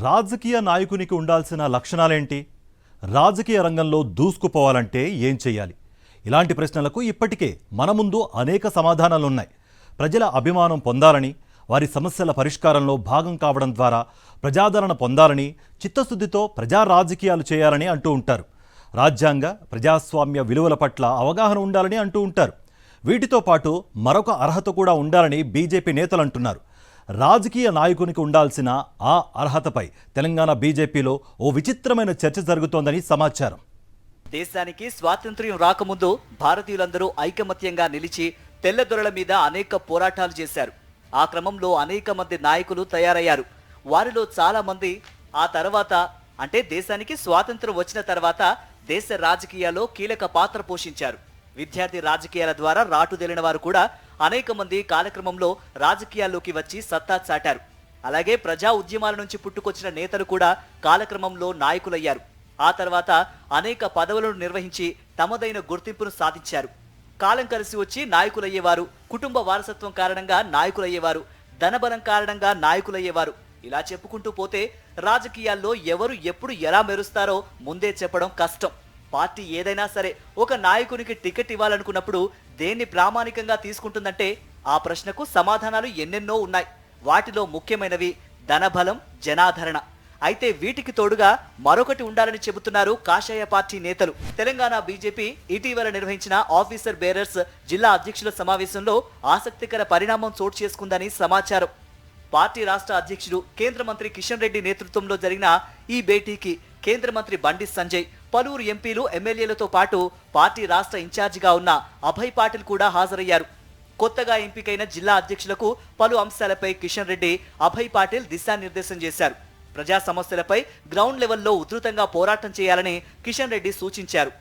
రాజకీయ నాయకునికి ఉండాల్సిన లక్షణాలేంటి? రాజకీయ రంగంలో దూసుకుపోవాలంటే ఏం చేయాలి? ఇలాంటి ప్రశ్నలకు ఇప్పటికే మన ముందు అనేక సమాధానాలున్నాయి. ప్రజల అభిమానం పొందాలని, వారి సమస్యల పరిష్కారంలో భాగం కావడం ద్వారా ప్రజాదరణ పొందాలని, చిత్తశుద్ధితో ప్రజా రాజకీయాలు చేయాలని అంటూ ఉంటారు. రాజ్యాంగ, ప్రజాస్వామ్య విలువల పట్ల అవగాహన ఉండాలని అంటూ ఉంటారు. వీటితో పాటు మరొక అర్హత కూడా ఉండాలని బీజేపీ నేతలు అంటున్నారు. రాజకీయ నాయకునికి ఉండాల్సిన ఆ అర్హతపై తెలంగాణ బీజేపీలో ఓ విచిత్రమైన చర్చ జరుగుతోందని సమాచారం. దేశానికి స్వాతంత్ర్యం రాకముందు భారతీయులందరూ ఐకమత్యంగా నిలిచి తెల్లదొరల మీద అనేక పోరాటాలు చేశారు. ఆ క్రమంలో అనేక మంది నాయకులు తయారయ్యారు. వారిలో చాలా మంది ఆ తర్వాత అంటే దేశానికి స్వాతంత్రం వచ్చిన తర్వాత దేశ రాజకీయాల్లో కీలక పాత్ర పోషించారు. విద్యార్థి రాజకీయాల ద్వారా రాటుదేలిన వారు కూడా అనేక మంది కాలక్రమంలో రాజకీయాల్లోకి వచ్చి సత్తా చాటారు. అలాగే ప్రజా ఉద్యమాల నుంచి పుట్టుకొచ్చిన నేతలు కూడా కాలక్రమంలో నాయకులయ్యారు. ఆ తర్వాత అనేక పదవులను నిర్వహించి తమదైన గుర్తింపును సాధించారు. కాలం కలిసి వచ్చి నాయకులయ్యేవారు, కుటుంబ వారసత్వం కారణంగా నాయకులయ్యేవారు, ధనబలం కారణంగా నాయకులయ్యేవారు. ఇలా చెప్పుకుంటూ పోతే రాజకీయాల్లో ఎవరు ఎప్పుడు ఎలా మెరుస్తారో ముందే చెప్పడం కష్టం. పార్టీ ఏదైనా సరే ఒక నాయకునికి టికెట్ ఇవ్వాలనుకున్నప్పుడు దేన్ని ప్రామాణికంగా తీసుకుంటుందంటే ఆ ప్రశ్నకు సమాధానాలు ఎన్నెన్నో ఉన్నాయి. వాటిలో ముఖ్యమైనవి ధనబలం, జనాదరణ. అయితే వీటికి తోడుగా మరొకటి ఉండాలని చెబుతున్నారు కాషాయ పార్టీ నేతలు. తెలంగాణ బీజేపీ ఇటీవల నిర్వహించిన ఆఫీసర్ బేరర్స్ జిల్లా అధ్యక్షుల సమావేశంలో ఆసక్తికర పరిణామం చోటు చేసుకుందని సమాచారం. పార్టీ రాష్ట్ర అధ్యక్షుడు కేంద్ర మంత్రి కిషన్ రెడ్డి నేతృత్వంలో జరిగిన ఈ భేటీకి కేంద్ర మంత్రి బండి సంజయ్, పలువురు ఎంపీలు, ఎమ్మెల్యేలతో పాటు పార్టీ రాష్ట్ర ఇన్ఛార్జిగా ఉన్న అభయ్ పాటిల్ కూడా హాజరయ్యారు. కొత్తగా ఎంపికైన జిల్లా అధ్యక్షులకు పలు అంశాలపై కిషన్ రెడ్డి, అభయ్ పాటిల్ దిశానిర్దేశం చేశారు. ప్రజా సమస్యలపై గ్రౌండ్ లెవెల్లో ఉధృతంగా పోరాటం చేయాలని కిషన్ రెడ్డి సూచించారు.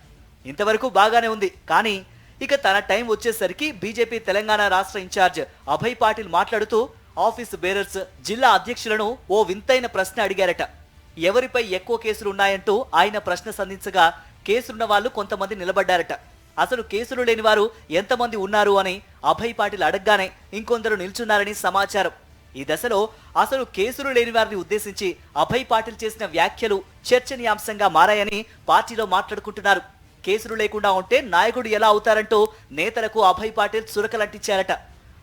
ఇంతవరకు బాగానే ఉంది. కానీ ఇక తన టైం వచ్చేసరికి బీజేపీ తెలంగాణ రాష్ట్ర ఇన్ఛార్జ్ అభయ్ పాటిల్ మాట్లాడుతూ ఆఫీస్ బేరర్స్ జిల్లా అధ్యక్షులను ఓ వింతైన ప్రశ్న అడిగారట. ఎవరిపై ఎక్కువ కేసులు ఉన్నాయంటూ ఆయన ప్రశ్న సంధించగా కేసులున్న వాళ్ళు కొంతమంది నిలబడ్డారట. అసలు కేసులు లేని వారు ఎంతమంది ఉన్నారు అని అభయ్ పాటిల్ అడగగానే ఇంకొందరు నిల్చున్నారని సమాచారం. ఈ దశలో అసలు కేసులు లేని వారిని ఉద్దేశించి అభయ్ పాటిల్ చేసిన వ్యాఖ్యలు చర్చనీయాంశంగా మారాయని పార్టీలో మాట్లాడుకుంటున్నారు. కేసులు లేకుండా ఉంటే నాయకుడు ఎలా అవుతారంటూ నేతలకు అభయ్ పాటిల్ చురకలంటించారట.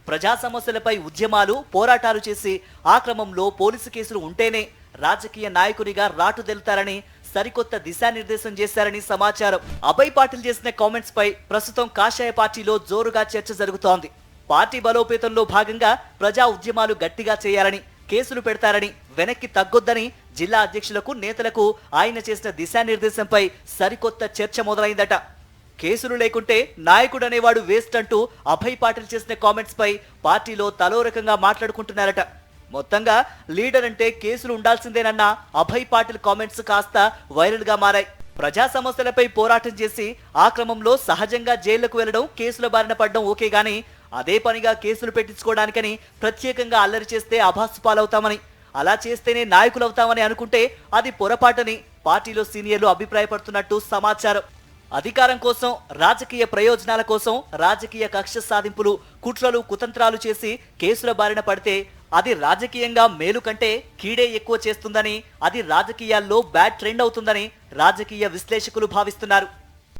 ప్రజా సమస్యలపై ఉద్యమాలు, పోరాటాలు చేసి ఆ క్రమంలో పోలీసు కేసులు ఉంటేనే రాజకీయ నాయకునిగా రాటుదేలుతారని సరికొత్త దిశానిర్దేశం చేశారని సమాచారం. అభయ్ పాటిల్ చేసిన కామెంట్స్ పై ప్రస్తుతం కాషాయ పార్టీలో జోరుగా చర్చ జరుగుతోంది. పార్టీ బలోపేతంలో భాగంగా ప్రజా ఉద్యమాలు గట్టిగా చేయాలని, కేసులు పెడతారని వెనక్కి తగ్గొద్దని జిల్లా అధ్యక్షులకు, నేతలకు ఆయన చేసిన దిశానిర్దేశంపై సరికొత్త చర్చ మొదలైందట. కేసులు లేకుంటే నాయకుడు అనేవాడు వేస్ట్ అంటూ అభయ్ పాటిల్ చేసిన కామెంట్స్ పై పార్టీలో తలో రకంగా మాట్లాడుకుంటున్నారట. మొత్తంగా లీడర్ అంటే కేసులు ఉండాల్సిందేనన్న అభయ్ పాటిల్ కామెంట్స్ కాస్త వైరల్ గా మారాయి. ప్రజా సమస్యలపై పోరాటం చేసి ఆ క్రమంలో సహజంగా జైళ్లకు వెళ్లడం, కేసుల బారిన పడడం ఓకే గానీ అదే పనిగా కేసులు పెట్టించుకోవడానికని ప్రత్యేకంగా అల్లరి చేస్తే అభాసు పాలవుతామని, అలా చేస్తేనే నాయకులవుతామని అనుకుంటే అది పొరపాటని పార్టీలో సీనియర్లు అభిప్రాయపడుతున్నట్టు సమాచారం. అధికారం కోసం, రాజకీయ ప్రయోజనాల కోసం రాజకీయ కక్ష సాధింపులు, కుట్రలు, కుతంత్రాలు చేసి కేసుల బారిన పడితే అది రాజకీయంగా మేలు కంటే కీడే ఎక్కువ చేస్తుందని, అది రాజకీయాల్లో బ్యాడ్ ట్రెండ్ అవుతుందని రాజకీయ విశ్లేషకులు భావిస్తున్నారు.